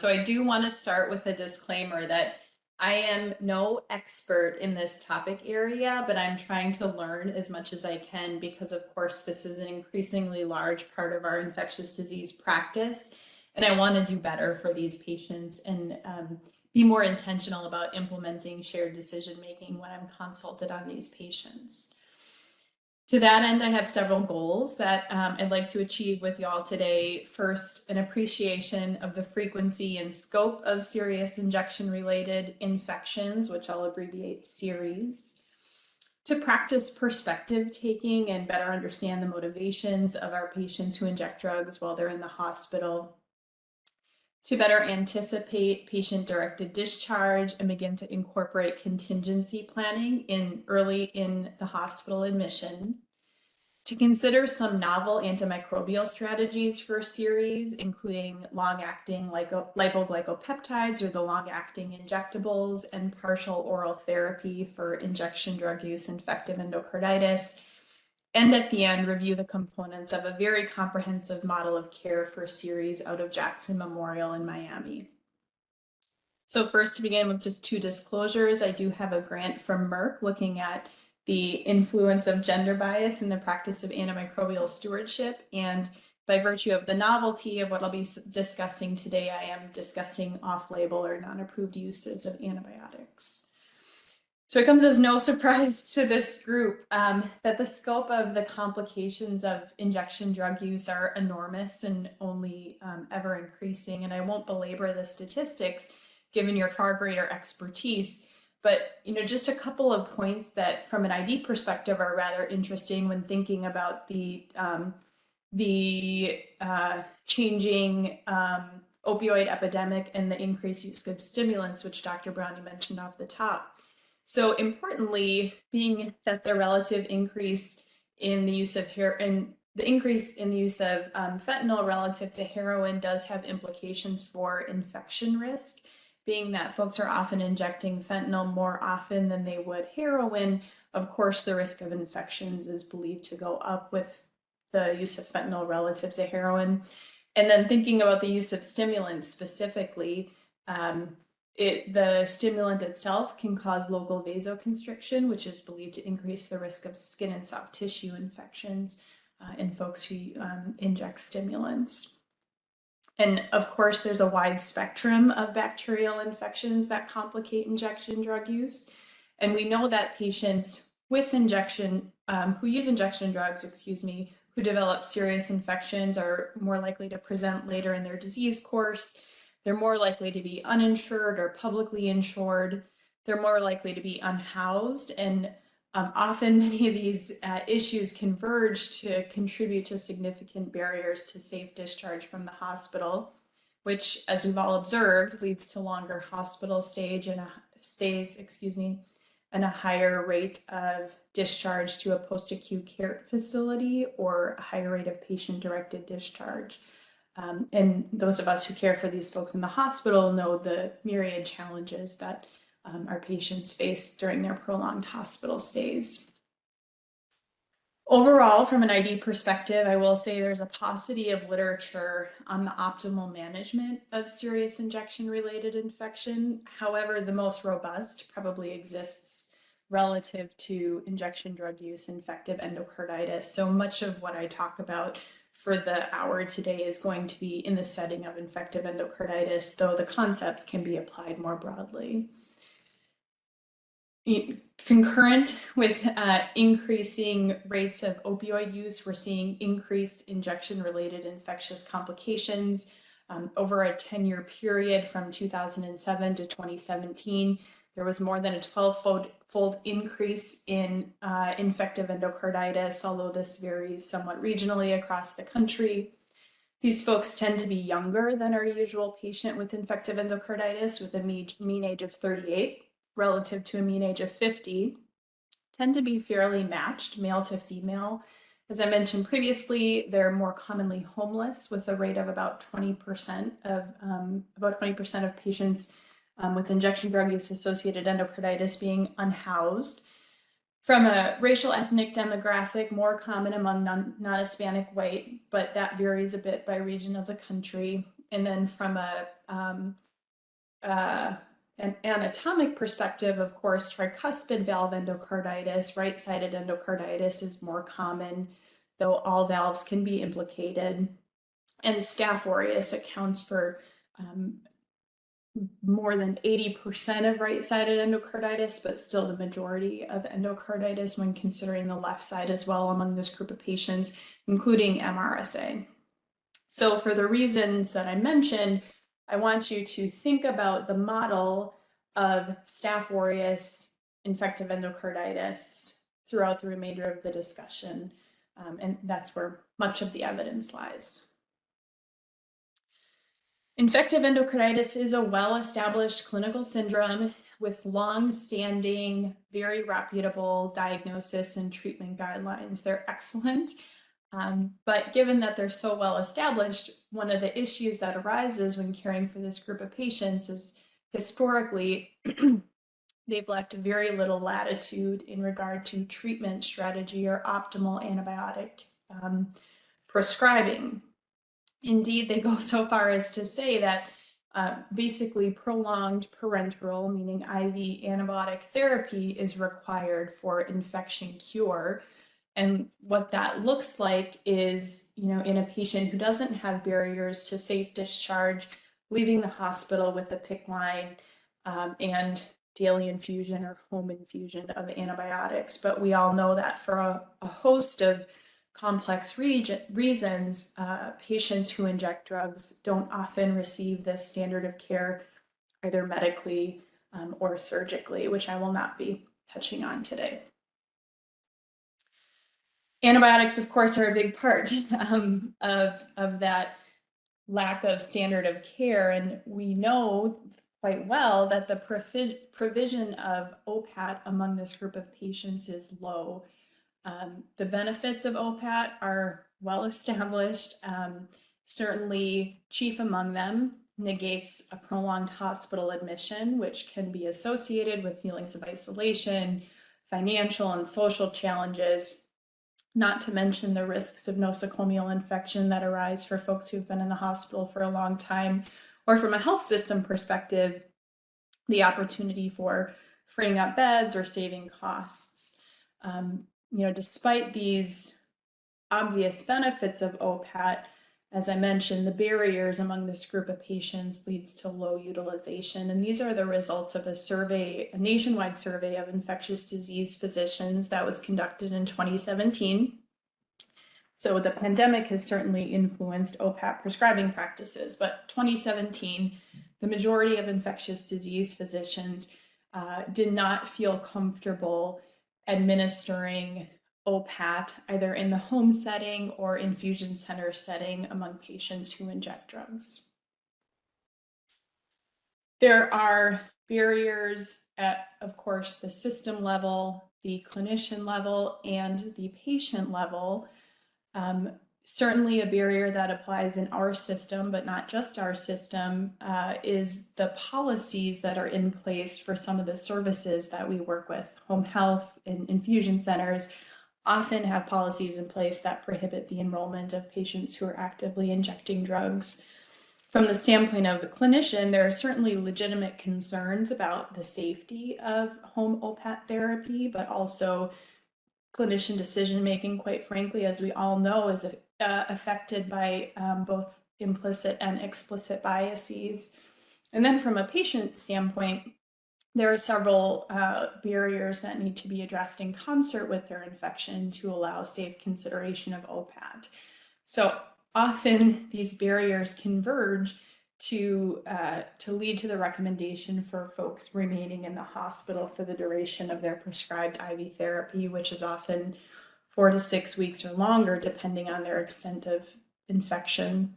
So I do want to start with a disclaimer that I am no expert in this topic area, but I'm trying to learn as much as I can because, of course, this is an increasingly large part of our infectious disease practice. And I want to do better for these patients and be more intentional about implementing shared decision making when I'm consulted on these patients. To that end, I have several goals that I'd like to achieve with y'all today. First, an appreciation of the frequency and scope of serious injection-related infections, which I'll abbreviate SERIES. To practice perspective taking and better understand the motivations of our patients who inject drugs while they're in the hospital. To better anticipate patient-directed discharge and begin to incorporate contingency planning early in the hospital admission. To consider some novel antimicrobial strategies for SERIES, including long-acting lipoglycopeptides or the long-acting injectables, and partial oral therapy for injection drug use infective endocarditis. And at the end, review the components of a very comprehensive model of care for SERIES out of Jackson Memorial in Miami. So first, to begin with just two disclosures, I do have a grant from Merck looking at the influence of gender bias in the practice of antimicrobial stewardship. And by virtue of the novelty of what I'll be discussing today, I am discussing off-label or non-approved uses of antibiotics. So it comes as no surprise to this group that the scope of the complications of injection drug use are enormous and only ever increasing. And I won't belabor the statistics given your far greater expertise, but just a couple of points that from an ID perspective are rather interesting when thinking about the changing opioid epidemic and the increased use of stimulants, which Dr. Brown mentioned off the top. So importantly, being that the relative increase in the use of fentanyl relative to heroin does have implications for infection risk, being that folks are often injecting fentanyl more often than they would heroin. Of course, the risk of infections is believed to go up with the use of fentanyl relative to heroin. And then thinking about the use of stimulants specifically, the stimulant itself can cause local vasoconstriction, which is believed to increase the risk of skin and soft tissue infections in folks who inject stimulants. And of course, there's a wide spectrum of bacterial infections that complicate injection drug use. And we know that patients with who use injection drugs, who develop serious infections are more likely to present later in their disease course. They're more likely to be uninsured or publicly insured. They're more likely to be unhoused. And often many of these issues converge to contribute to significant barriers to safe discharge from the hospital, which, as we've all observed, leads to longer hospital stays and a higher rate of discharge to a post-acute care facility or a higher rate of patient-directed discharge. And those of us who care for these folks in the hospital know the myriad challenges that our patients face during their prolonged hospital stays. Overall, from an ID perspective, I will say there's a paucity of literature on the optimal management of serious injection-related infection. However, the most robust probably exists relative to injection drug use infective endocarditis. So much of what I talk about for the hour today is going to be in the setting of infective endocarditis, though the concepts can be applied more broadly. Concurrent with increasing rates of opioid use, we're seeing increased injection-related infectious complications. Over a 10-year period from 2007 to 2017, there was more than a 12-fold increase in infective endocarditis, although this varies somewhat regionally across the country. These folks tend to be younger than our usual patient with infective endocarditis, with a mean age of 38 relative to a mean age of 50, tend to be fairly matched, male to female. As I mentioned previously, they're more commonly homeless, with a rate of about 20% of patients with injection drug use associated endocarditis being unhoused. From a racial ethnic demographic, more common among non-Hispanic white, but that varies a bit by region of the country. And then from an anatomic perspective, of course, tricuspid valve endocarditis, right-sided endocarditis is more common, though all valves can be implicated. And Staph aureus accounts for more than 80% of right-sided endocarditis, but still the majority of endocarditis when considering the left side as well among this group of patients, including MRSA. So for the reasons that I mentioned, I want you to think about the model of Staph aureus infective endocarditis throughout the remainder of the discussion, and that's where much of the evidence lies. Infective endocarditis is a well-established clinical syndrome with long-standing, very reputable diagnosis and treatment guidelines. They're excellent, but given that they're so well-established, one of the issues that arises when caring for this group of patients is historically, they've left very little latitude in regard to treatment strategy or optimal antibiotic prescribing. Indeed, they go so far as to say that basically prolonged parenteral, meaning IV antibiotic therapy, is required for infection cure. And what that looks like is, in a patient who doesn't have barriers to safe discharge, leaving the hospital with a PICC line and daily infusion or home infusion of antibiotics. But we all know that for a host of complex reasons, patients who inject drugs don't often receive this standard of care either medically or surgically, which I will not be touching on today. Antibiotics, of course, are a big part of that lack of standard of care, and we know quite well that the provision of OPAT among this group of patients is low. The benefits of OPAT are well established. Certainly, chief among them negates a prolonged hospital admission, which can be associated with feelings of isolation, financial and social challenges, not to mention the risks of nosocomial infection that arise for folks who've been in the hospital for a long time, or from a health system perspective, the opportunity for freeing up beds or saving costs. Despite these obvious benefits of OPAT, as I mentioned, the barriers among this group of patients leads to low utilization. And these are the results of a nationwide survey of infectious disease physicians that was conducted in 2017. So the pandemic has certainly influenced OPAT prescribing practices, but 2017, the majority of infectious disease physicians did not feel comfortable administering OPAT either in the home setting or infusion center setting among patients who inject drugs. There are barriers at, of course, the system level, the clinician level, and the patient level. Certainly a barrier that applies in our system, but not just our system, is the policies that are in place for some of the services that we work with. Home health and infusion centers often have policies in place that prohibit the enrollment of patients who are actively injecting drugs. From the standpoint of the clinician, there are certainly legitimate concerns about the safety of home OPAT therapy, but also clinician decision-making, quite frankly, as we all know, is affected by both implicit and explicit biases. And then from a patient standpoint, there are several barriers that need to be addressed in concert with their infection to allow safe consideration of OPAT. So often these barriers converge to lead to the recommendation for folks remaining in the hospital for the duration of their prescribed IV therapy, which is often 4 to 6 weeks or longer, depending on their extent of infection.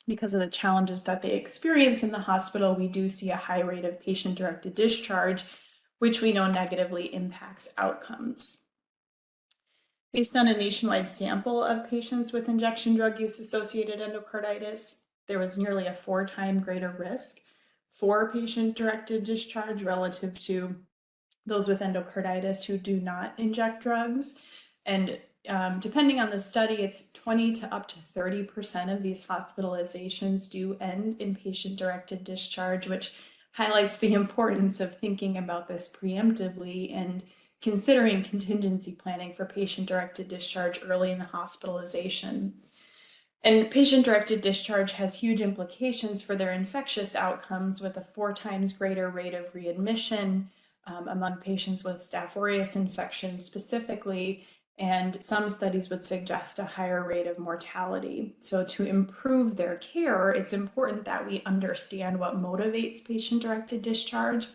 Because of the challenges that they experience in the hospital, we do see a high rate of patient-directed discharge, which we know negatively impacts outcomes. Based on a nationwide sample of patients with injection drug use-associated endocarditis, there was nearly a 4-time greater risk for patient-directed discharge relative to those with endocarditis who do not inject drugs. And depending on the study, it's 20 to up to 30% of these hospitalizations do end in patient-directed discharge, which highlights the importance of thinking about this preemptively and considering contingency planning for patient-directed discharge early in the hospitalization. And patient-directed discharge has huge implications for their infectious outcomes, with a 4 times greater rate of readmission among patients with Staph aureus infections specifically, and some studies would suggest a higher rate of mortality. So to improve their care, it's important that we understand what motivates patient-directed discharge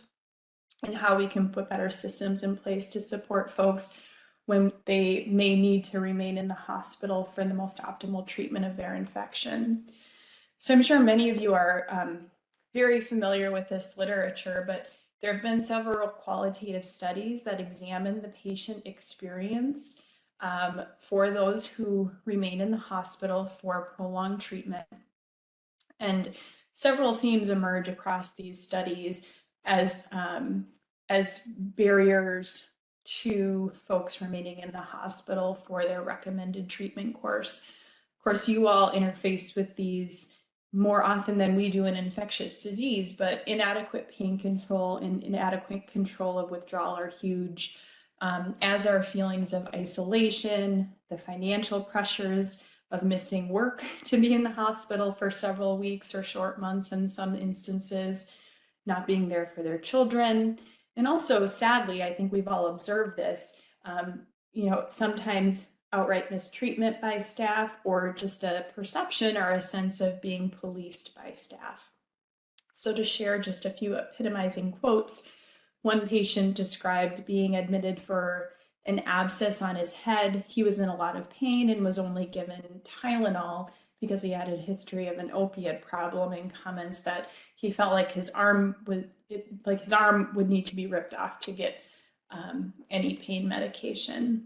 and how we can put better systems in place to support folks when they may need to remain in the hospital for the most optimal treatment of their infection. So I'm sure many of you are very familiar with this literature, but there have been several qualitative studies that examine the patient experience for those who remain in the hospital for prolonged treatment. And several themes emerge across these studies as barriers to folks remaining in the hospital for their recommended treatment course. Of course, you all interface with these more often than we do in infectious disease, but inadequate pain control and inadequate control of withdrawal are huge, as are feelings of isolation, the financial pressures of missing work to be in the hospital for several weeks or short months in some instances, not being there for their children. And also, sadly, I think we've all observed this, sometimes outright mistreatment by staff, or just a perception or a sense of being policed by staff. So to share just a few epitomizing quotes, one patient described being admitted for an abscess on his head. He was in a lot of pain and was only given Tylenol because he had a history of an opiate problem, and comments that he felt like his arm would need to be ripped off to get any pain medication.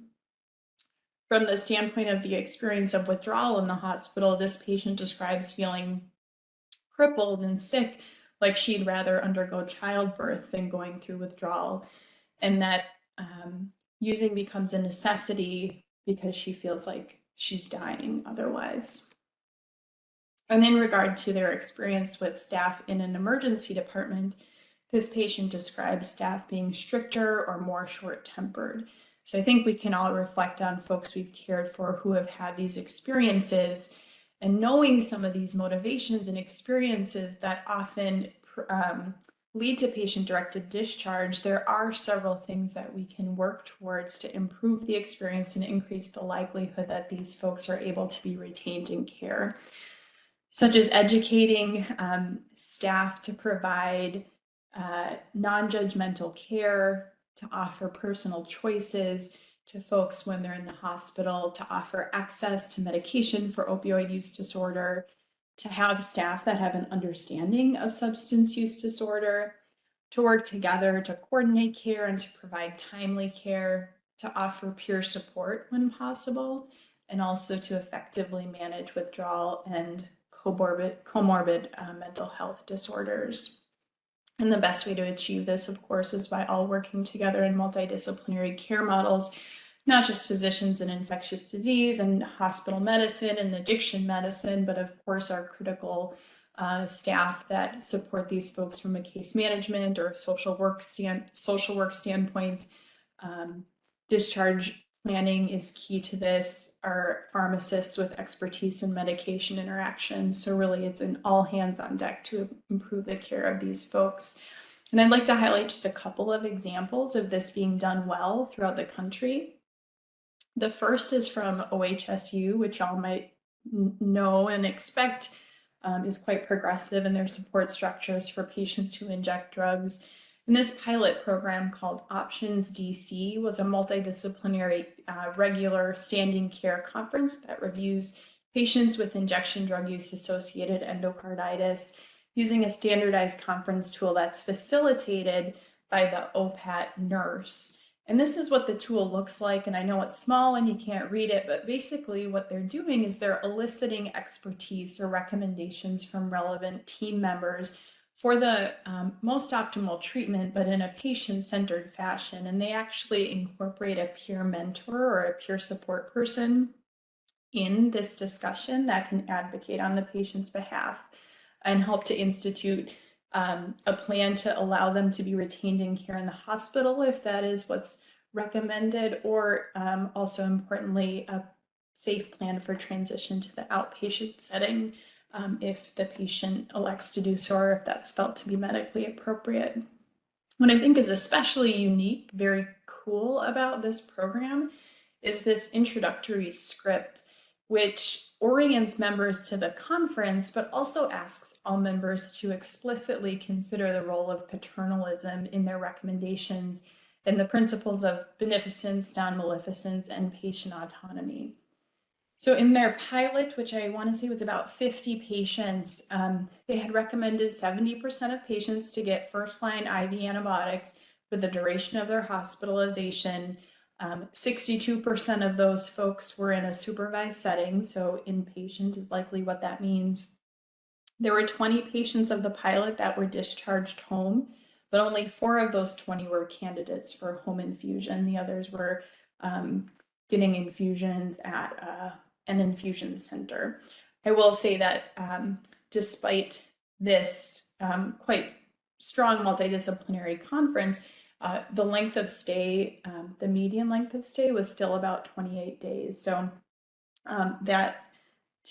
From the standpoint of the experience of withdrawal in the hospital, this patient describes feeling crippled and sick, like she'd rather undergo childbirth than going through withdrawal, and that using becomes a necessity because she feels like she's dying otherwise. And in regard to their experience with staff in an emergency department, this patient describes staff being stricter or more short-tempered. So I think we can all reflect on folks we've cared for who have had these experiences, and knowing some of these motivations and experiences that often lead to patient-directed discharge, there are several things that we can work towards to improve the experience and increase the likelihood that these folks are able to be retained in care, such as educating staff to provide non-judgmental care, to offer personal choices to folks when they're in the hospital, to offer access to medication for opioid use disorder, to have staff that have an understanding of substance use disorder, to work together to coordinate care and to provide timely care, to offer peer support when possible, and also to effectively manage withdrawal and comorbid mental health disorders. And the best way to achieve this, of course, is by all working together in multidisciplinary care models, not just physicians in infectious disease and hospital medicine and addiction medicine, but of course our critical staff that support these folks from a case management or social work standpoint. Discharge planning is key to this. Our pharmacists with expertise in medication interaction. So really it's an all hands on deck to improve the care of these folks. And I'd like to highlight just a couple of examples of this being done well throughout the country. The first is from OHSU, which y'all might know and expect is quite progressive in their support structures for patients who inject drugs. And this pilot program called Options DC was a multidisciplinary regular standing care conference that reviews patients with injection drug use associated endocarditis using a standardized conference tool that's facilitated by the OPAT nurse. And this is what the tool looks like. And I know it's small and you can't read it, but basically what they're doing is they're eliciting expertise or recommendations from relevant team members for the most optimal treatment, but in a patient-centered fashion. And they actually incorporate a peer mentor or a peer support person in this discussion that can advocate on the patient's behalf and help to institute a plan to allow them to be retained in care in the hospital if that is what's recommended, or also importantly, a safe plan for transition to the outpatient setting if the patient elects to do so, or if that's felt to be medically appropriate. What I think is especially unique, very cool about this program is this introductory script, which orients members to the conference, but also asks all members to explicitly consider the role of paternalism in their recommendations and the principles of beneficence, non-maleficence, and patient autonomy. So in their pilot, which I want to say was about 50 patients, they had recommended 70% of patients to get first-line IV antibiotics for the duration of their hospitalization. 62% of those folks were in a supervised setting, so inpatient is likely what that means. There were 20 patients of the pilot that were discharged home, but only 4 of those 20 were candidates for home infusion. The others were getting infusions at an infusion center. I will say that despite this quite strong multidisciplinary conference, the length of stay, the median length of stay was still about 28 days. So that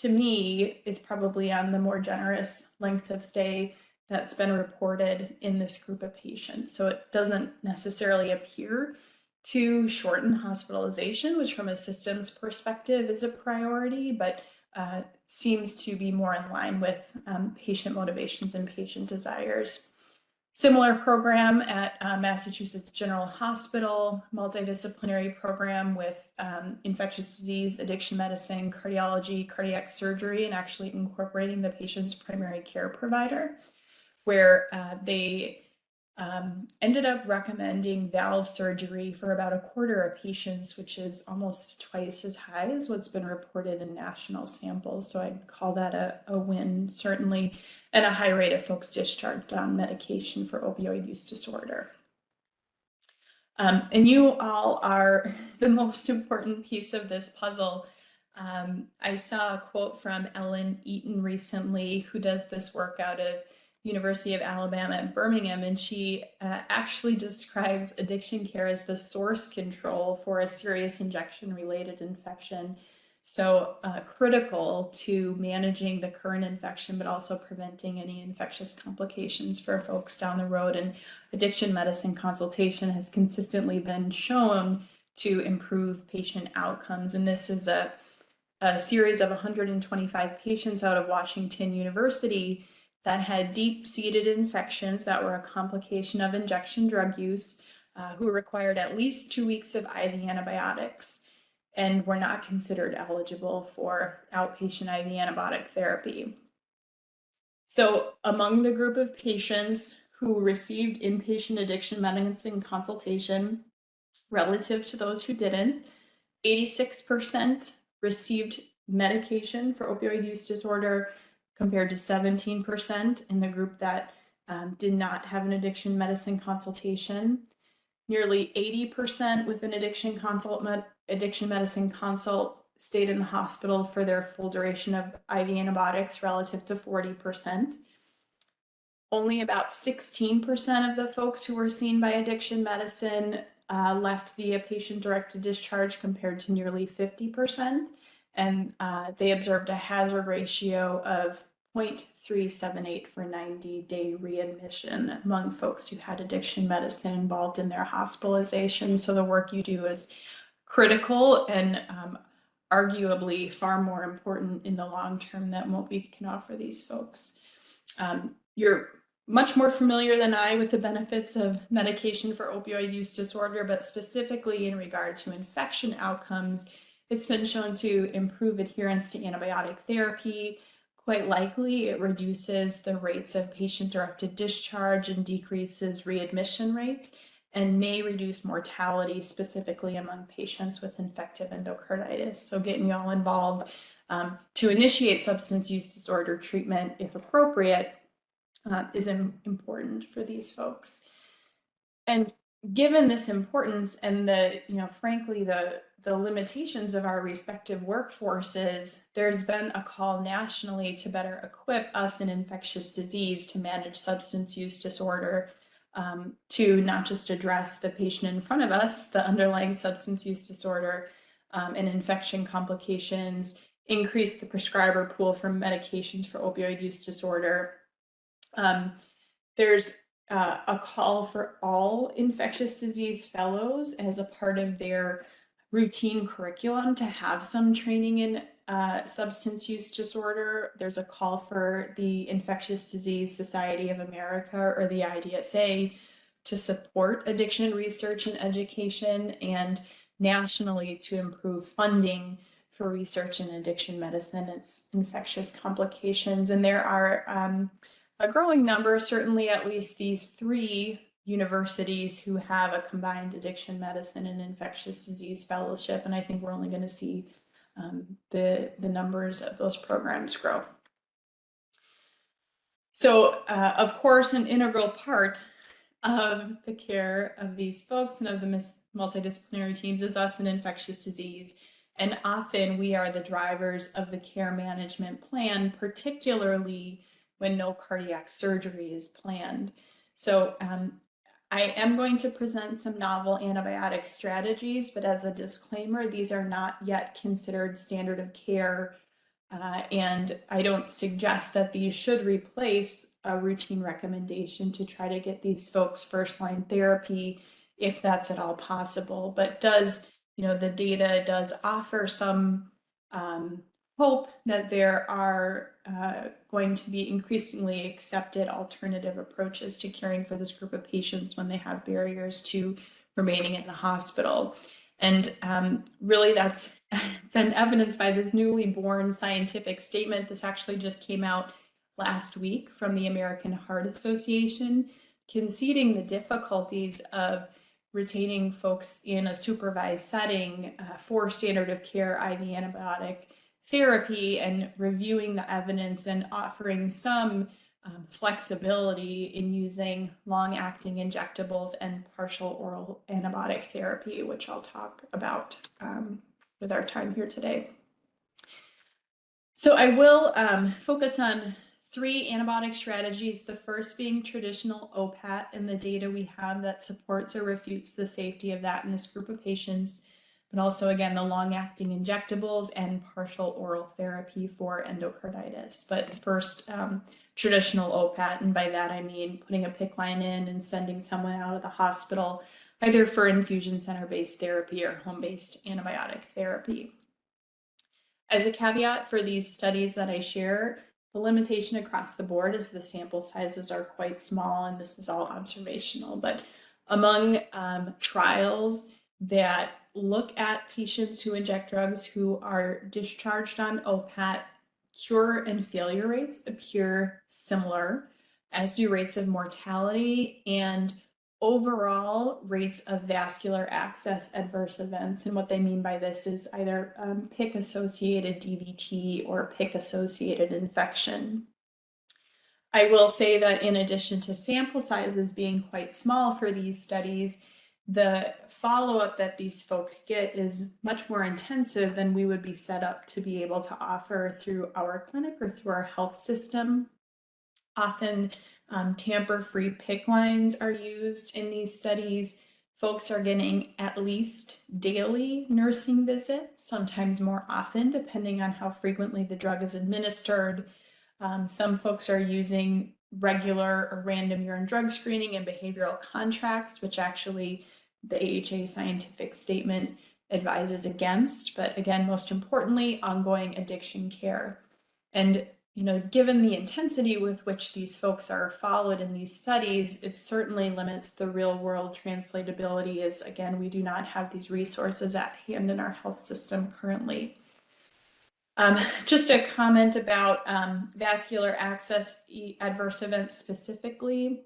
to me is probably on the more generous length of stay that's been reported in this group of patients. So it doesn't necessarily appear to shorten hospitalization, which from a systems perspective is a priority, but seems to be more in line with patient motivations and patient desires. Similar program at Massachusetts General Hospital, multidisciplinary program with infectious disease, addiction medicine, cardiology, cardiac surgery, and actually incorporating the patient's primary care provider, where they ended up recommending valve surgery for about a quarter of patients, which is almost twice as high as what's been reported in national samples. So I'd call that a win, certainly, and a high rate of folks discharged on medication for opioid use disorder. And you all are the most important piece of this puzzle. I saw a quote from Ellen Eaton recently, who does this work out of University of Alabama at Birmingham, and she actually describes addiction care as the source control for a serious injection-related infection. So critical to managing the current infection, but also preventing any infectious complications for folks down the road. And addiction medicine consultation has consistently been shown to improve patient outcomes. And this is a series of 125 patients out of Washington University that had deep-seated infections that were a complication of injection drug use, who required at least 2 weeks of IV antibiotics and were not considered eligible for outpatient IV antibiotic therapy. So among the group of patients who received inpatient addiction medicine consultation relative to those who didn't, 86% received medication for opioid use disorder, compared to 17% in the group that did not have an addiction medicine consultation. Nearly 80% with an addiction medicine consult stayed in the hospital for their full duration of IV antibiotics relative to 40%. Only about 16% of the folks who were seen by addiction medicine left via patient-directed discharge, compared to nearly 50%. And they observed a hazard ratio of 0.378 for 90-day readmission among folks who had addiction medicine involved in their hospitalization. So the work you do is critical and arguably far more important in the long term than what we can offer these folks. You're much more familiar than I with the benefits of medication for opioid use disorder, but specifically in regard to infection outcomes, it's been shown to improve adherence to antibiotic therapy. Quite likely, it reduces the rates of patient-directed discharge and decreases readmission rates, and may reduce mortality, specifically among patients with infective endocarditis. So getting you all involved to initiate substance use disorder treatment, if appropriate, is important for these folks. And given this importance and the, frankly, the limitations of our respective workforces, there's been a call nationally to better equip us in infectious disease to manage substance use disorder, to not just address the patient in front of us, the underlying substance use disorder, and infection complications, increase the prescriber pool for medications for opioid use disorder. There's a call for all infectious disease fellows as a part of their routine curriculum to have some training in substance use disorder. There's a call for the Infectious Disease Society of America, or the IDSA, to support addiction research and education, and nationally to improve funding for research in addiction medicine, its infectious complications. And there are a growing number, certainly at least these 3 universities, who have a combined addiction medicine and infectious disease fellowship. And I think we're only going to see the numbers of those programs grow. So, of course, an integral part of the care of these folks and of the multidisciplinary teams is us in infectious disease. And often we are the drivers of the care management plan, particularly when no cardiac surgery is planned. So I am going to present some novel antibiotic strategies, but as a disclaimer, these are not yet considered standard of care. And I don't suggest that these should replace a routine recommendation to try to get these folks first-line therapy, if that's at all possible. But the data does offer some hope that there are going to be increasingly accepted alternative approaches to caring for this group of patients when they have barriers to remaining in the hospital. And really, that's been evidenced by this newly born scientific statement. This actually just came out last week from the American Heart Association, conceding the difficulties of retaining folks in a supervised setting for standard of care IV antibiotic therapy, and reviewing the evidence and offering some flexibility in using long-acting injectables and partial oral antibiotic therapy, which I'll talk about with our time here today. So I will focus on 3 antibiotic strategies, the first being traditional OPAT, and the data we have that supports or refutes the safety of that in this group of patients, but also, again, the long-acting injectables and partial oral therapy for endocarditis. But first, traditional OPAT, and by that I mean putting a PICC line in and sending someone out of the hospital, either for infusion center-based therapy or home-based antibiotic therapy. As a caveat for these studies that I share, the limitation across the board is the sample sizes are quite small, and this is all observational. But among trials that look at patients who inject drugs who are discharged on OPAT, cure and failure rates appear similar, as do rates of mortality and overall rates of vascular access adverse events. And what they mean by this is either PICC-associated DVT or PICC-associated infection. I will say that in addition to sample sizes being quite small for these studies, the follow-up that these folks get is much more intensive than we would be set up to be able to offer through our clinic or through our health system. Often tamper-free PICC lines are used in these studies. Folks are getting at least daily nursing visits, sometimes more often, depending on how frequently the drug is administered. Some folks are using regular or random urine drug screening and behavioral contracts, which actually the AHA scientific statement advises against. But again, most importantly, ongoing addiction care. And given the intensity with which these folks are followed in these studies, it certainly limits the real world translatability, as again, we do not have these resources at hand in our health system currently. Just a comment about vascular access adverse events specifically.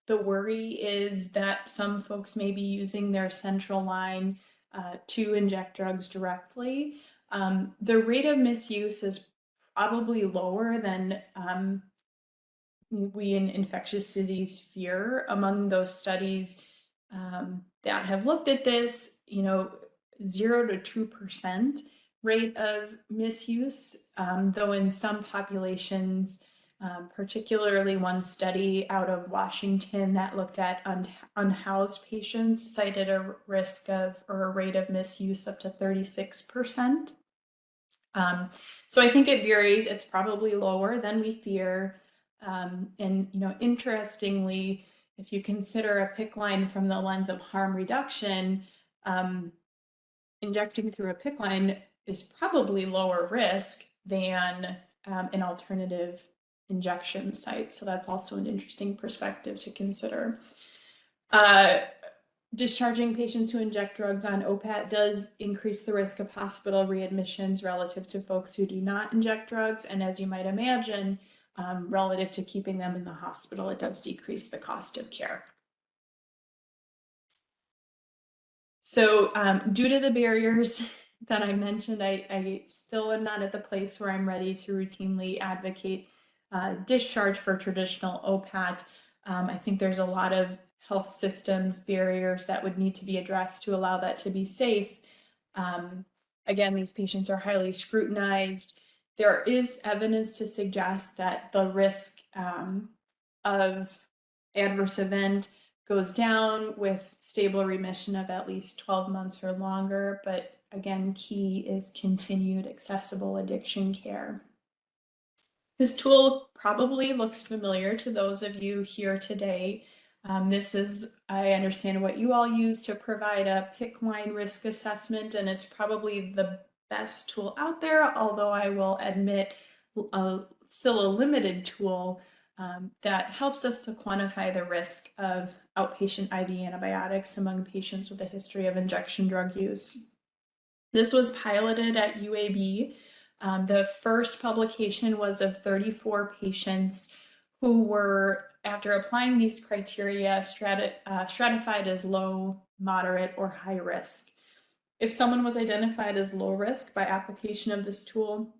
The worry is that some folks may be using their central line to inject drugs directly. The rate of misuse is probably lower than we in infectious disease fear among those studies that have looked at this, 0 to 2% rate of misuse, though in some populations, particularly one study out of Washington that looked at unhoused patients cited a risk of or a rate of misuse up to 36%. So I think it varies. It's probably lower than we fear. And interestingly, if you consider a PICC line from the lens of harm reduction, injecting through a PICC line is probably lower risk than an alternative injection site. So that's also an interesting perspective to consider. Discharging patients who inject drugs on OPAT does increase the risk of hospital readmissions relative to folks who do not inject drugs. And as you might imagine, relative to keeping them in the hospital, it does decrease the cost of care. So due to the barriers that I mentioned, I still am not at the place where I'm ready to routinely advocate discharge for traditional OPAT. I think there's a lot of health systems barriers that would need to be addressed to allow that to be safe. Again, these patients are highly scrutinized. There is evidence to suggest that the risk of adverse event goes down with stable remission of at least 12 months or longer, but again, key is continued accessible addiction care. This tool probably looks familiar to those of you here today. This is, I understand, what you all use to provide a PICC line risk assessment, and it's probably the best tool out there, although I will admit still a limited tool that helps us to quantify the risk of outpatient IV antibiotics among patients with a history of injection drug use. This was piloted at UAB. The first publication was of 34 patients who were, after applying these criteria, stratified as low, moderate, or high risk. If someone was identified as low risk by application of this tool,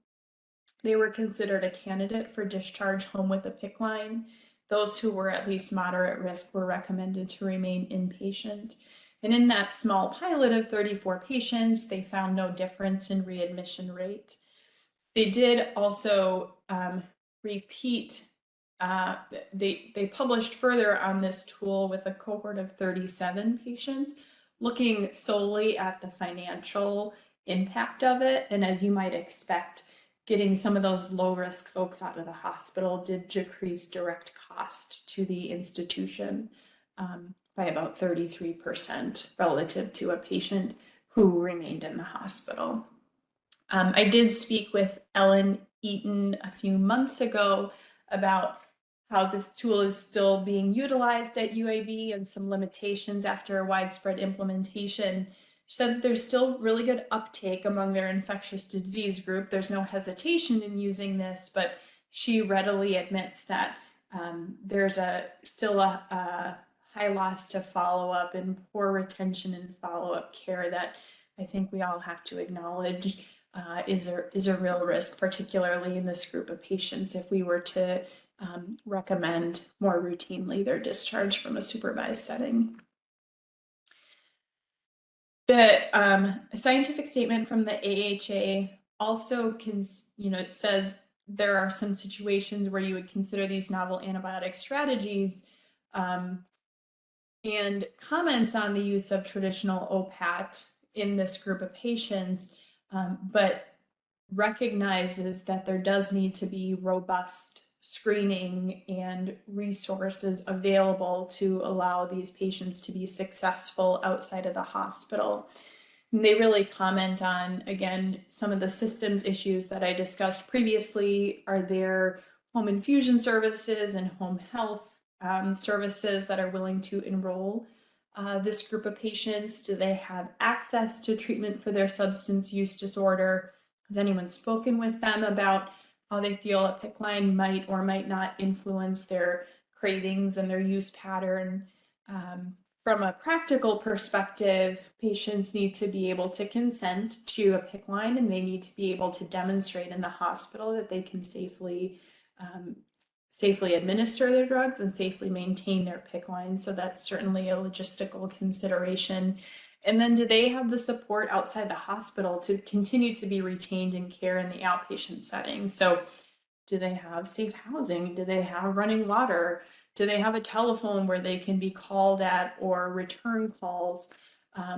they were considered a candidate for discharge home with a PICC line. Those who were at least moderate risk were recommended to remain inpatient. And in that small pilot of 34 patients, they found no difference in readmission rate. They did also repeat, they published further on this tool with a cohort of 37 patients, looking solely at the financial impact of it. And as you might expect, getting some of those low-risk folks out of the hospital did decrease direct cost to the institution by about 33% relative to a patient who remained in the hospital. I did speak with Ellen Eaton a few months ago about how this tool is still being utilized at UAB and some limitations after a widespread implementation. She said that there's still really good uptake among their infectious disease group. There's no hesitation in using this, but she readily admits that there's still a high loss to follow-up and poor retention and follow-up care that I think we all have to acknowledge is a real risk, particularly in this group of patients, if we were to recommend more routinely their discharge from a supervised setting. The scientific statement from the AHA also it says there are some situations where you would consider these novel antibiotic strategies and comments on the use of traditional OPAT in this group of patients, but recognizes that there does need to be robust screening and resources available to allow these patients to be successful outside of the hospital. And they really comment on, again, some of the systems issues that I discussed previously. Are there home infusion services and home health services that are willing to enroll this group of patients? Do they have access to treatment for their substance use disorder? Has anyone spoken with them about how they feel a PICC line might or might not influence their cravings and their use pattern? From a practical perspective, patients need to be able to consent to a PICC line, and they need to be able to demonstrate in the hospital that they can safely safely administer their drugs and safely maintain their PICC lines. So that's certainly a logistical consideration. And then do they have the support outside the hospital to continue to be retained in care in the outpatient setting? So do they have safe housing? Do they have running water? Do they have a telephone where they can be called at or return calls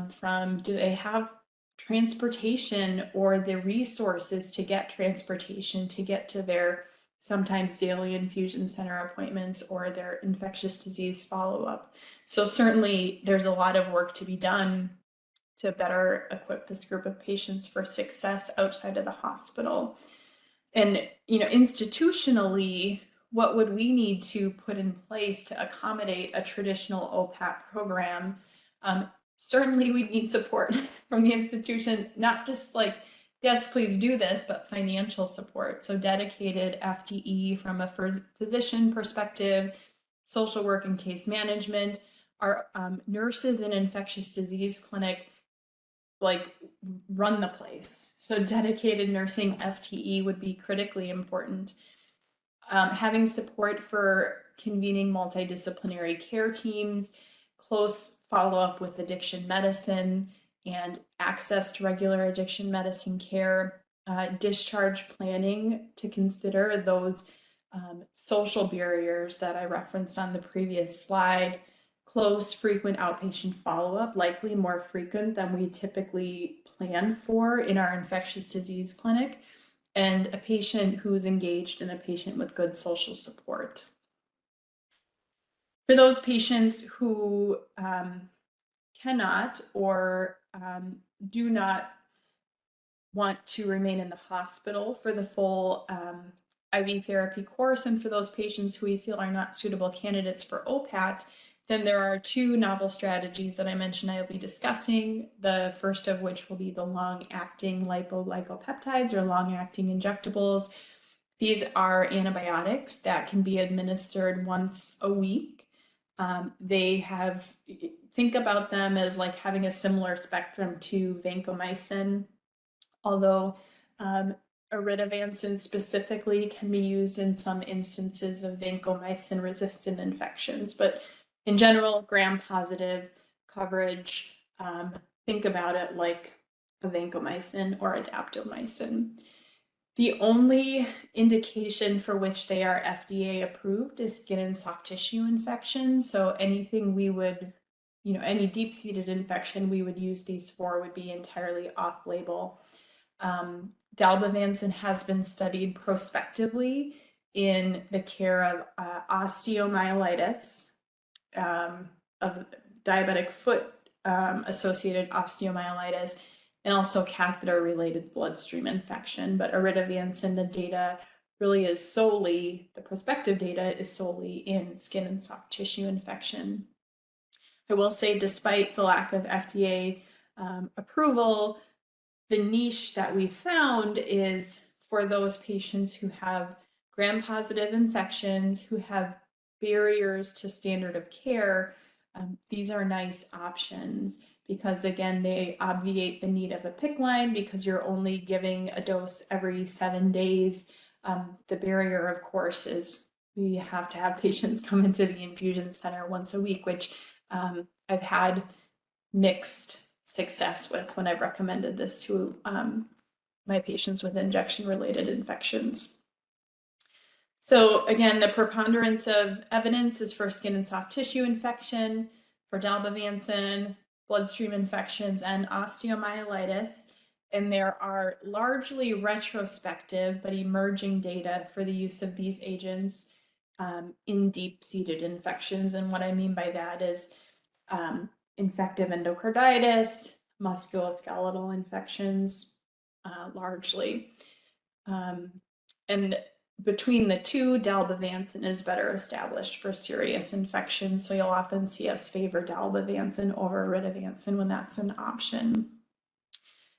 from? Do they have transportation or the resources to get transportation to get to their sometimes daily infusion center appointments or their infectious disease follow-up? So certainly there's a lot of work to be done to better equip this group of patients for success outside of the hospital. And, institutionally, what would we need to put in place to accommodate a traditional OPAT program? Certainly we need support from the institution, not just like, yes, please do this, but financial support. So dedicated FTE from a physician perspective, social work and case management, our nurses in infectious disease clinic like run the place. So dedicated nursing FTE would be critically important. Having support for convening multidisciplinary care teams, close follow-up with addiction medicine, and access to regular addiction medicine care, discharge planning to consider those social barriers that I referenced on the previous slide, close, frequent outpatient follow-up, likely more frequent than we typically plan for in our infectious disease clinic, and a patient who is engaged and a patient with good social support. For those patients who cannot or do not want to remain in the hospital for the full IV therapy course, and for those patients who we feel are not suitable candidates for OPAT, then there are two novel strategies that I mentioned I will be discussing, the first of which will be the long-acting lipoglycopeptides or long-acting injectables. These are antibiotics that can be administered once a week. Think about them as like having a similar spectrum to vancomycin, although iridovancin specifically can be used in some instances of vancomycin-resistant infections, but in general, gram-positive coverage, think about it like a vancomycin or a daptomycin. The only indication for which they are FDA approved is skin and soft tissue infections. So anything we would, any deep-seated infection we would use these for would be entirely off-label. Dalbavancin has been studied prospectively in the care of osteomyelitis, of diabetic foot associated osteomyelitis, and also catheter-related bloodstream infection. But iridovancin, the prospective data is solely in skin and soft tissue infection. I will say, despite the lack of FDA approval, the niche that we found is for those patients who have gram-positive infections, who have barriers to standard of care. These are nice options because, again, they obviate the need of a PICC line because you're only giving a dose every 7 days. The barrier, of course, is we have to have patients come into the infusion center once a week, which I've had mixed success with when I've recommended this to my patients with injection-related infections. So again, the preponderance of evidence is for skin and soft tissue infection, for dalbavancin, bloodstream infections, and osteomyelitis. And there are largely retrospective but emerging data for the use of these agents in deep-seated infections. And what I mean by that is infective endocarditis, musculoskeletal infections, largely. And between the two, dalbavancin is better established for serious infections. So you'll often see us favor dalbavancin over iridovancin when that's an option.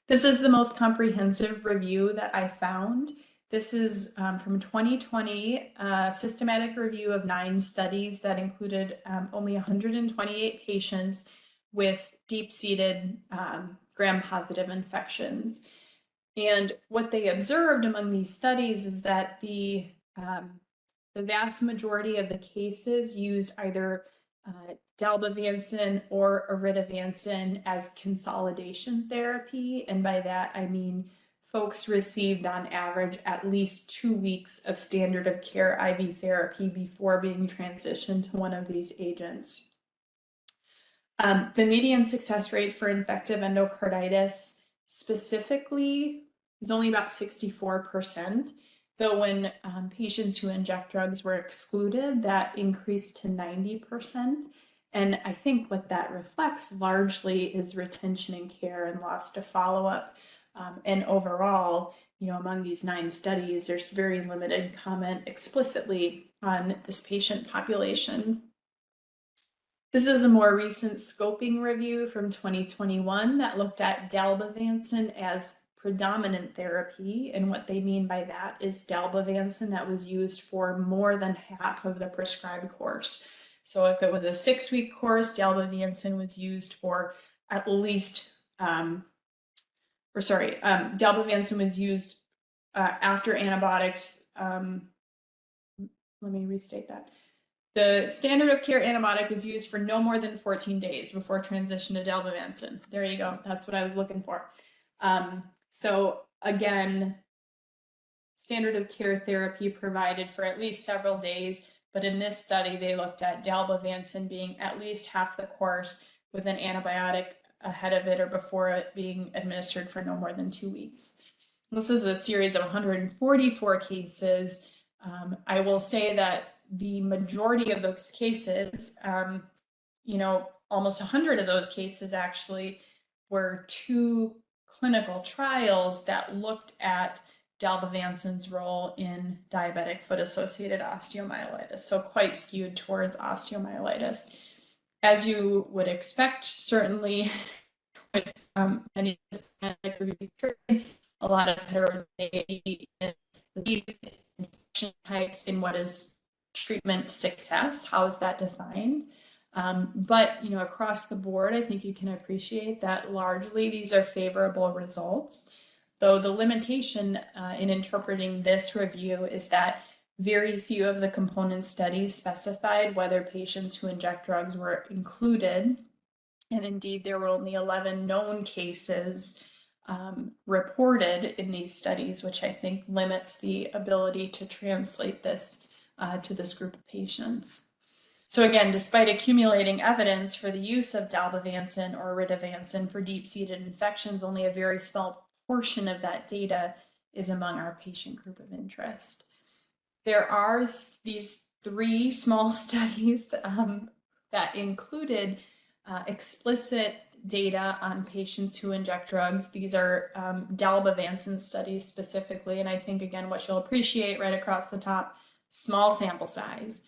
This is the most comprehensive review that I found. This is from 2020, a systematic review of 9 studies that included only 128 patients with deep-seated gram-positive infections. And what they observed among these studies is that the the vast majority of the cases used either dalbavancin or oritavancin as consolidation therapy. And by that, I mean folks received on average at least 2 weeks of standard of care IV therapy before being transitioned to one of these agents. The median success rate for infective endocarditis specifically is only about 64%, though when patients who inject drugs were excluded, that increased to 90%. And I think what that reflects largely is retention in care and loss to follow-up. And overall, among these 9 studies, there's very limited comment explicitly on this patient population. This is a more recent scoping review from 2021 that looked at dalbavancin as predominant therapy. And what they mean by that is dalbavancin that was used for more than half of the prescribed course. So if it was a 6-week course, dalbavancin was used for at least, dalbavancin was used after antibiotics. Let me restate that. The standard of care antibiotic was used for no more than 14 days before transition to dalbavancin. There you go. That's what I was looking for. So again, standard of care therapy provided for at least several days, but in this study, they looked at dalbavancin being at least half the course with an antibiotic ahead of it or before it being administered for no more than 2 weeks. This is a series of 144 cases. I will say that the majority of those cases, almost 100 of those cases actually were 2 clinical trials that looked at dalbavancin's role in diabetic foot-associated osteomyelitis, so quite skewed towards osteomyelitis. As you would expect, certainly with any systematic review, a lot of heterogeneity in the infection types in what is treatment success. How is that defined? But across the board, I think you can appreciate that largely these are favorable results, though the limitation in interpreting this review is that very few of the component studies specified whether patients who inject drugs were included, and indeed there were only 11 known cases reported in these studies, which I think limits the ability to translate this to this group of patients. So again, despite accumulating evidence for the use of dalbavancin or oritavancin for deep-seated infections, only a very small portion of that data is among our patient group of interest. There are these 3 small studies that included explicit data on patients who inject drugs. These are dalbavancin studies specifically, and I think, again, what you'll appreciate right across the top, small sample size.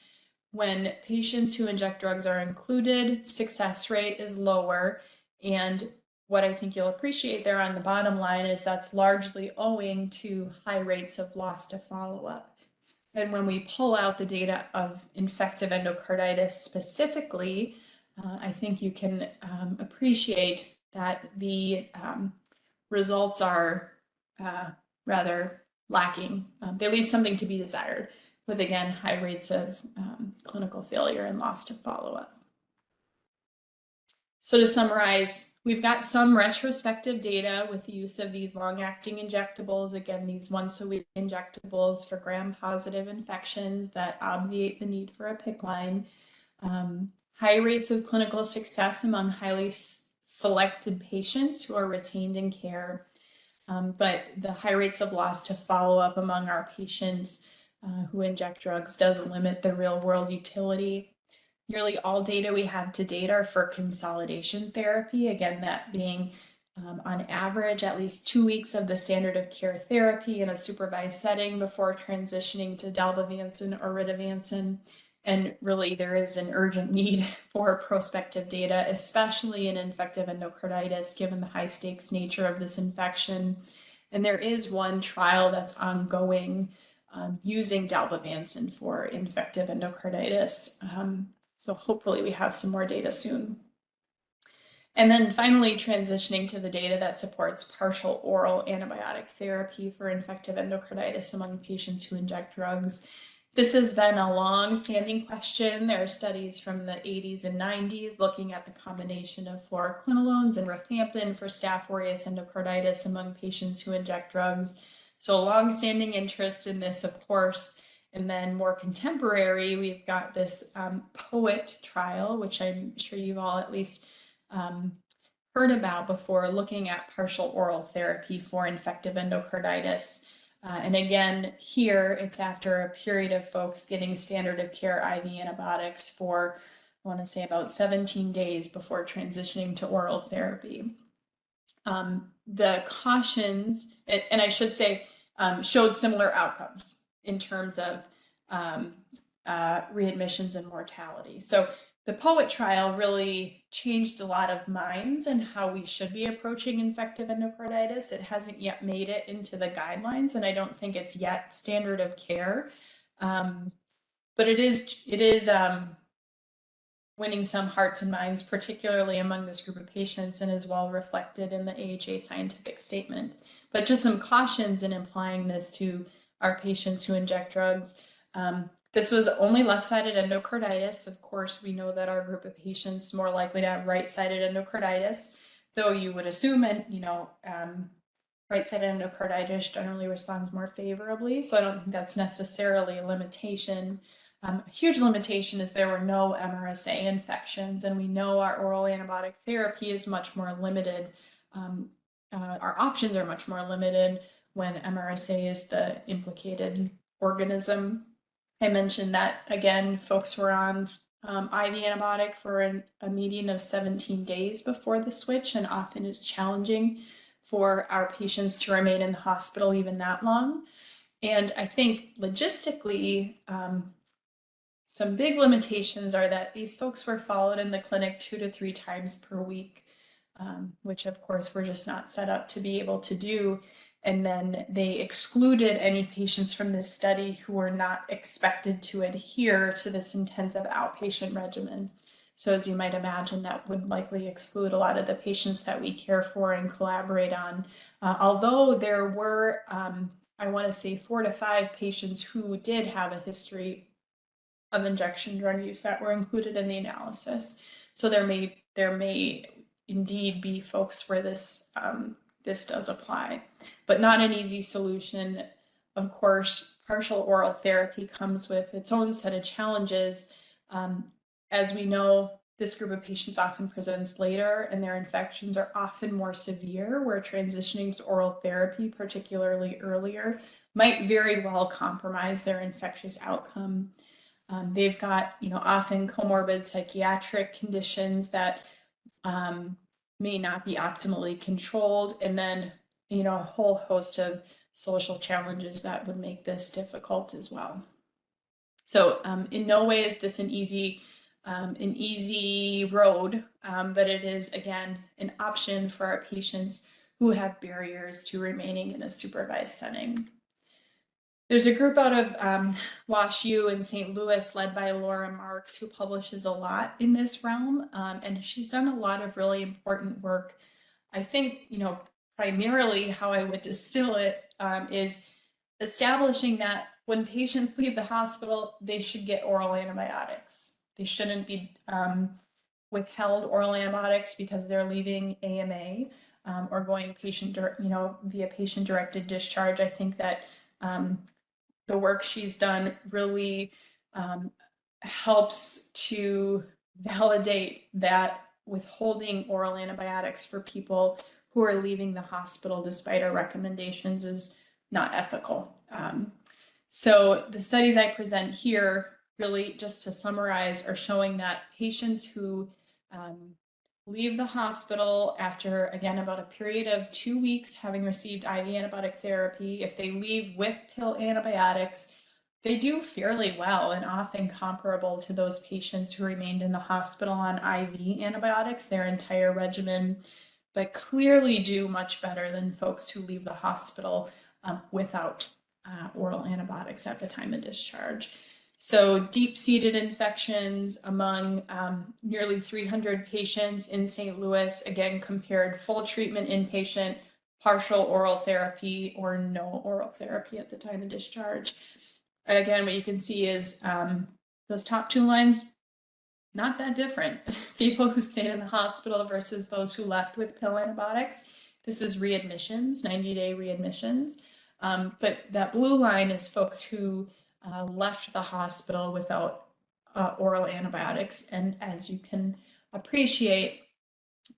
When patients who inject drugs are included, success rate is lower. And what I think you'll appreciate there on the bottom line is that's largely owing to high rates of loss to follow-up. And when we pull out the data of infective endocarditis specifically, I think you can appreciate that the results are rather lacking. They leave something to be desired, with, again, high rates of clinical failure and loss to follow-up. So to summarize, we've got some retrospective data with the use of these long-acting injectables, again, these once-a-week injectables for gram-positive infections that obviate the need for a PICC line. High rates of clinical success among highly selected patients who are retained in care, but the high rates of loss to follow-up among our patients who inject drugs does limit the real-world utility. Nearly all data we have to date are for consolidation therapy, again, that being on average at least 2 weeks of the standard of care therapy in a supervised setting before transitioning to dalbavancin or oritavancin. And really, there is an urgent need for prospective data, especially in infective endocarditis, given the high stakes nature of this infection. And there is one trial that's ongoing using dalbavancin for infective endocarditis. So hopefully we have some more data soon. And then finally, transitioning to the data that supports partial oral antibiotic therapy for infective endocarditis among patients who inject drugs. This has been a long-standing question. There are studies from the 80s and 90s looking at the combination of fluoroquinolones and rifampin for Staph aureus endocarditis among patients who inject drugs. So a long-standing interest in this, of course. And then more contemporary, we've got this POET trial, which I'm sure you've all at least heard about before, looking at partial oral therapy for infective endocarditis. And again, here it's after a period of folks getting standard of care IV antibiotics for, I want to say, about 17 days before transitioning to oral therapy. The cautions, and I should say, showed similar outcomes in terms of readmissions and mortality. So the POET trial really changed a lot of minds and how we should be approaching infective endocarditis. It hasn't yet made it into the guidelines, and I don't think it's yet standard of care. But it is winning some hearts and minds, particularly among this group of patients, and is well reflected in the AHA scientific statement. But just some cautions in applying this to our patients who inject drugs. This was only left-sided endocarditis. Of course, we know that our group of patients more likely to have right-sided endocarditis, though you would assume, and right-sided endocarditis generally responds more favorably. So I don't think that's necessarily a limitation. A huge limitation is there were no MRSA infections, and we know our oral antibiotic therapy is much more limited. Our options are much more limited when MRSA is the implicated organism. I mentioned that, again, folks were on IV antibiotic for a median of 17 days before the switch, and often it's challenging for our patients to remain in the hospital even that long. And I think logistically, some big limitations are that these folks were followed in the clinic 2 to 3 times per week, which of course we're just not set up to be able to do. And then they excluded any patients from this study who were not expected to adhere to this intensive outpatient regimen. So as you might imagine, that would likely exclude a lot of the patients that we care for and collaborate on. Although there were, I want to say 4 to 5 patients who did have a history of injection drug use that were included in the analysis. So there may indeed be folks where this does apply, but not an easy solution. Of course, partial oral therapy comes with its own set of challenges. As we know, this group of patients often presents later, and their infections are often more severe, where transitioning to oral therapy, particularly earlier, might very well compromise their infectious outcome. They've got, often comorbid psychiatric conditions that may not be optimally controlled, and then, a whole host of social challenges that would make this difficult as well. So in no way is this an easy road, but it is, again, an option for our patients who have barriers to remaining in a supervised setting. There's a group out of Wash U in St. Louis led by Laura Marks, who publishes a lot in this realm, and she's done a lot of really important work. I think, primarily how I would distill it is establishing that when patients leave the hospital, they should get oral antibiotics. They shouldn't be withheld oral antibiotics because they're leaving AMA or going via patient-directed discharge. I think that the work she's done really helps to validate that withholding oral antibiotics for people who are leaving the hospital despite our recommendations is not ethical. So the studies I present here, really just to summarize, are showing that patients who leave the hospital after, again, about a period of 2 weeks having received IV antibiotic therapy, if they leave with pill antibiotics, they do fairly well and often comparable to those patients who remained in the hospital on IV antibiotics their entire regimen, but clearly do much better than folks who leave the hospital without oral antibiotics at the time of discharge. So deep-seated infections among nearly 300 patients in St. Louis, again, compared full treatment inpatient, partial oral therapy, or no oral therapy at the time of discharge. again, what you can see is those top two lines, not that different. People who stayed in the hospital versus those who left with pill antibiotics. This is readmissions, 90-day readmissions. But that blue line is folks who left the hospital without oral antibiotics. And as you can appreciate,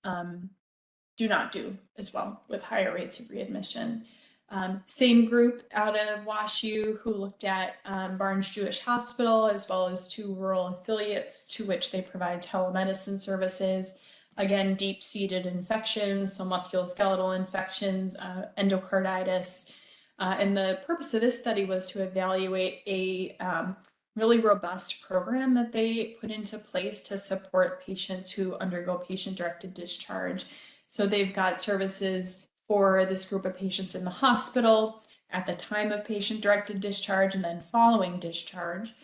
do not do as well with higher rates of readmission. Same group out of WashU who looked at Barnes Jewish Hospital as well as two rural affiliates to which they provide telemedicine services. Again, deep-seated infections, so musculoskeletal infections, endocarditis. And the purpose of this study was to evaluate a really robust program that they put into place to support patients who undergo patient-directed discharge. So they've got services for this group of patients in the hospital at the time of patient-directed discharge and then following discharge.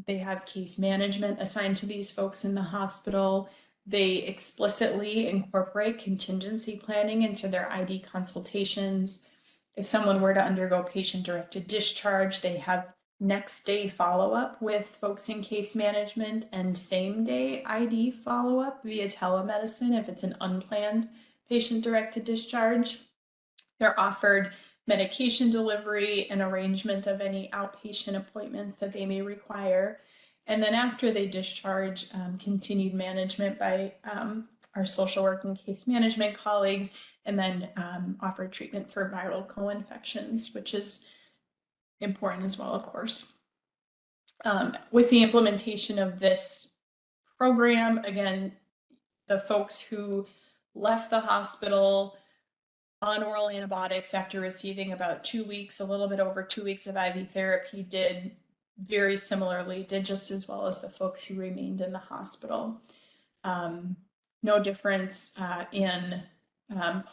They have case management assigned to these folks in the hospital. They explicitly incorporate contingency planning into their ID consultations. If someone were to undergo patient-directed discharge, they have next day follow-up with folks in case management and same day ID follow-up via telemedicine if it's an unplanned patient-directed discharge. They're offered medication delivery and arrangement of any outpatient appointments that they may require. And then after they discharge, continued management by our social work and case management colleagues, and then offered treatment for viral co-infections, which is important as well, of course. With the implementation of this program, again, the folks who left the hospital on oral antibiotics after receiving about 2 weeks, a little bit over 2 weeks of IV therapy, did very similarly, did just as well as the folks who remained in the hospital. No difference in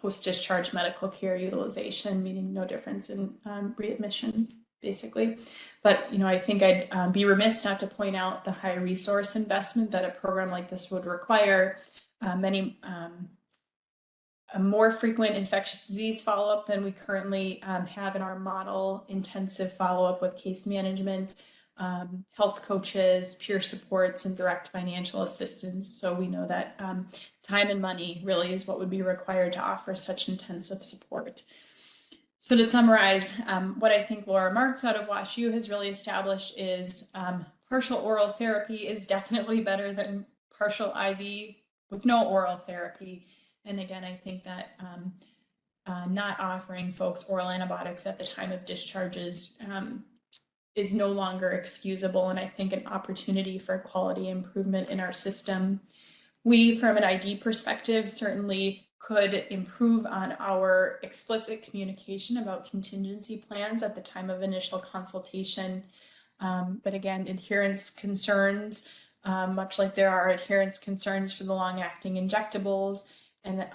post-discharge medical care utilization, meaning no difference in readmissions, basically. But I think I'd be remiss not to point out the high resource investment that a program like this would require. A more frequent infectious disease follow-up than we currently have in our model, intensive follow-up with case management, health coaches, peer supports, and direct financial assistance. So we know that time and money really is what would be required to offer such intensive support. So to summarize, what I think Laura Marks out of WashU has really established is partial oral therapy is definitely better than partial IV with no oral therapy. And again, I think that not offering folks oral antibiotics at the time of discharges is no longer excusable, and I think an opportunity for quality improvement in our system. We, from an ID perspective, certainly could improve on our explicit communication about contingency plans at the time of initial consultation. But again, adherence concerns, much like there are adherence concerns for the long-acting injectables, and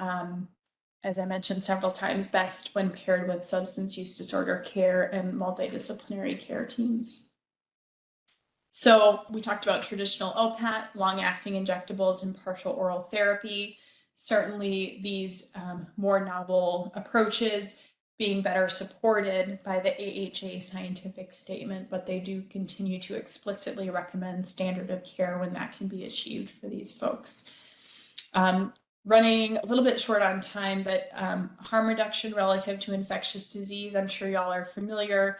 as I mentioned several times, best when paired with substance use disorder care and multidisciplinary care teams. So we talked about traditional OPAT, long-acting injectables, and partial oral therapy. Certainly these more novel approaches being better supported by the AHA scientific statement, but they do continue to explicitly recommend standard of care when that can be achieved for these folks. Running a little bit short on time, but harm reduction relative to infectious disease, I'm sure y'all are familiar.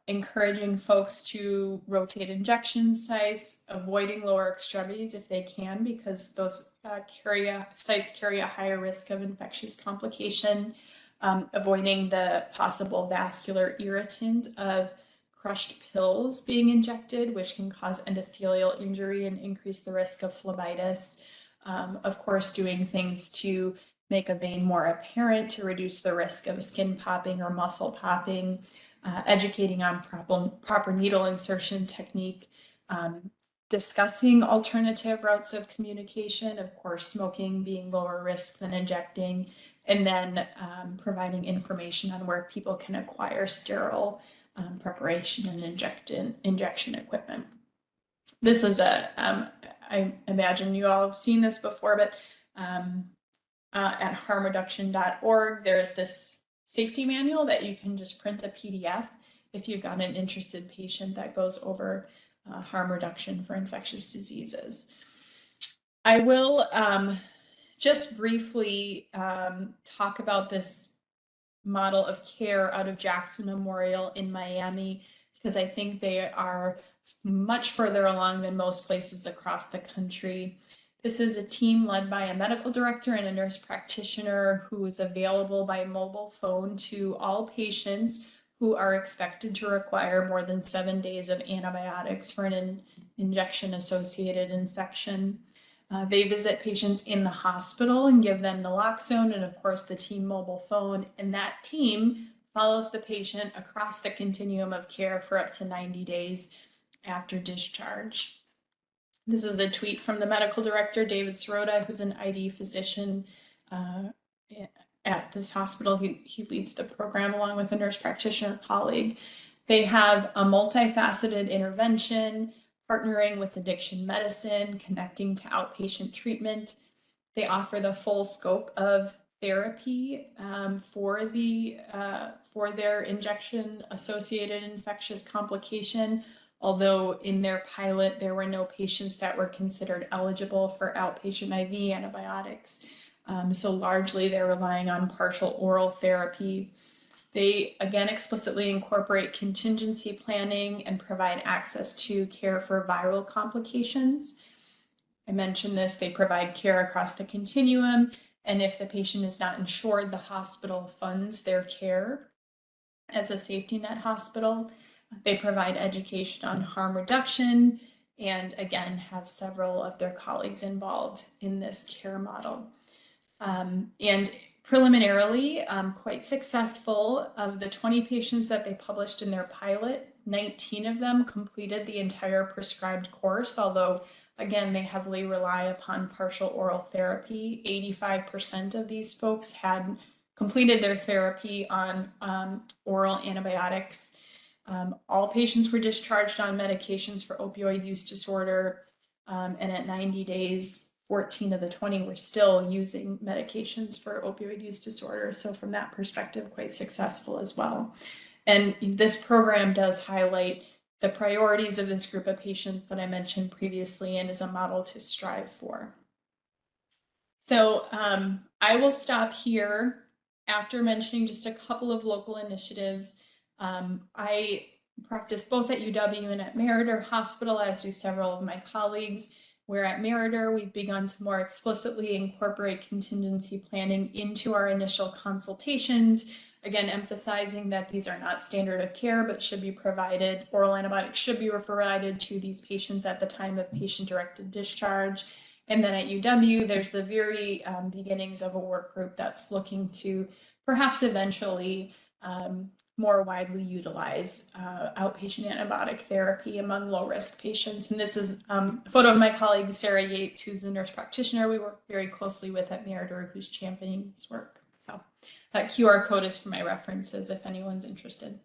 Encouraging folks to rotate injection sites, avoiding lower extremities if they can, because those sites carry a higher risk of infectious complication. Avoiding the possible vascular irritant of crushed pills being injected, which can cause endothelial injury and increase the risk of phlebitis. Of course, doing things to make a vein more apparent to reduce the risk of skin popping or muscle popping, educating on proper needle insertion technique, discussing alternative routes of communication, of course, smoking being lower risk than injecting, and then providing information on where people can acquire sterile preparation and injection equipment. This is I imagine you all have seen this before, but at harmreduction.org, there's this safety manual that you can just print a PDF. if you've got an interested patient that goes over harm reduction for infectious diseases. I will just briefly talk about this model of care out of Jackson Memorial in Miami, because I think they are much further along than most places across the country. This is a team led by a medical director and a nurse practitioner who is available by mobile phone to all patients who are expected to require more than 7 days of antibiotics for an injection-associated infection. They visit patients in the hospital and give them naloxone and, of course, the team mobile phone. And that team follows the patient across the continuum of care for up to 90 days after discharge. This is a tweet from the medical director, David Sirota, who's an ID physician at this hospital. He leads the program along with a nurse practitioner colleague. They have a multifaceted intervention, partnering with addiction medicine, connecting to outpatient treatment. They offer the full scope of therapy for their injection-associated infectious complication, although in their pilot, there were no patients that were considered eligible for outpatient IV antibiotics. So largely, they're relying on partial oral therapy. They, again, explicitly incorporate contingency planning and provide access to care for viral complications. I mentioned this, they provide care across the continuum, and if the patient is not insured, the hospital funds their care as a safety net hospital. They provide education on harm reduction, and again, have several of their colleagues involved in this care model. And preliminarily, quite successful. Of the 20 patients that they published in their pilot, 19 of them completed the entire prescribed course, although again, they heavily rely upon partial oral therapy. 85% of these folks had completed their therapy on oral antibiotics. All patients were discharged on medications for opioid use disorder, and at 90 days, 14 of the 20 were still using medications for opioid use disorder. So from that perspective, quite successful as well. And this program does highlight the priorities of this group of patients that I mentioned previously and is a model to strive for. So I will stop here after mentioning just a couple of local initiatives. I practice both at UW and at Meriter Hospital, as do several of my colleagues, where at Meriter we've begun to more explicitly incorporate contingency planning into our initial consultations. Again, emphasizing that these are not standard of care, but should be provided, oral antibiotics should be provided to these patients at the time of patient-directed discharge. And then at UW, there's the very beginnings of a work group that's looking to perhaps eventually more widely utilize outpatient antibiotic therapy among low-risk patients. And this is a photo of my colleague, Sarah Yates, who's a nurse practitioner we work very closely with at Meriter, who's championing this work. So that QR code is for my references if anyone's interested.